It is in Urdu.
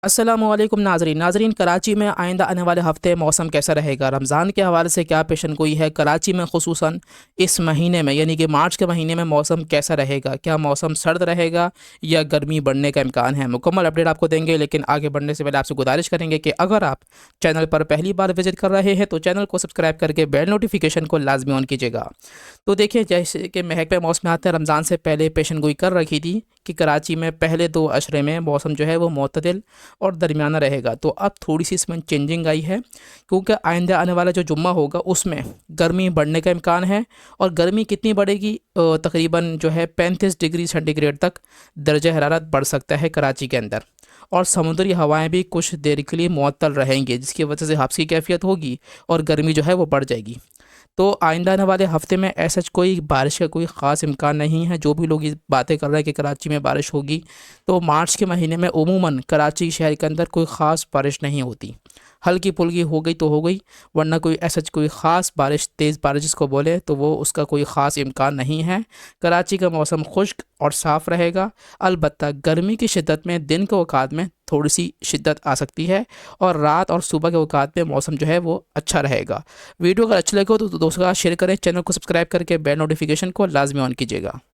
السلام علیکم ناظرین کراچی میں آئندہ آنے والے ہفتے موسم کیسا رہے گا؟ رمضان کے حوالے سے کیا پیشن گوئی ہے؟ کراچی میں خصوصاً اس مہینے میں یعنی کہ مارچ کے مہینے میں موسم کیسا رہے گا؟ کیا موسم سرد رہے گا یا گرمی بڑھنے کا امکان ہے؟ مکمل اپڈیٹ آپ کو دیں گے، لیکن آگے بڑھنے سے پہلے آپ سے گزارش کریں گے کہ اگر آپ چینل پر پہلی بار وزٹ کر رہے ہیں تو چینل کو سبسکرائب کر کے بیل نوٹیفیکیشن کو لازمی آن کیجیے گا۔ تو دیکھیے، جیسے کہ مہک پہ موسمیات نے رمضان سے پہلے پیشن گوئی کر رکھی تھی کہ کراچی میں پہلے 2 اشرے میں موسم جو ہے وہ معتدل اور درمیانہ رہے گا، تو اب تھوڑی سی اس میں چینجنگ آئی ہے، کیونکہ آئندہ آنے والا جو جمعہ ہوگا اس میں گرمی بڑھنے کا امکان ہے۔ اور گرمی کتنی بڑھے گی؟ تقریباً جو ہے 35 ڈگری سینٹی گریڈ تک درجہ حرارت بڑھ سکتا ہے کراچی کے اندر، اور سمندری ہوائیں بھی کچھ دیر کے لیے معطل رہیں گی، جس کی وجہ سے حبس کی کیفیت ہوگی اور گرمی جو ہے وہ بڑھ جائے گی۔ تو آئندہ آنے والے ہفتے میں ایسا کوئی بارش کا کوئی خاص امکان نہیں ہے۔ جو بھی لوگ یہ باتیں کر رہے ہیں کہ کراچی میں بارش ہوگی، تو مارچ کے مہینے میں عموماً کراچی شہر کے اندر کوئی خاص بارش نہیں ہوتی، ہلکی پھلکی ہو گئی تو ہو گئی، ورنہ کوئی ایسا کوئی خاص بارش، تیز بارش جس کو بولے، تو وہ اس کا کوئی خاص امکان نہیں ہے۔ کراچی کا موسم خشک اور صاف رہے گا، البتہ گرمی کی شدت میں دن کے اوقات میں تھوڑی سی شدت آ سکتی ہے، اور رات اور صبح کے اوقات میں موسم جو ہے وہ اچھا رہے گا۔ ویڈیو اگر اچھا لگے ہو تو دوستوں کا شیئر کریں، چینل کو سبسکرائب کر کے بیل نوٹیفیکیشن کو لازمی آن کیجیے گا۔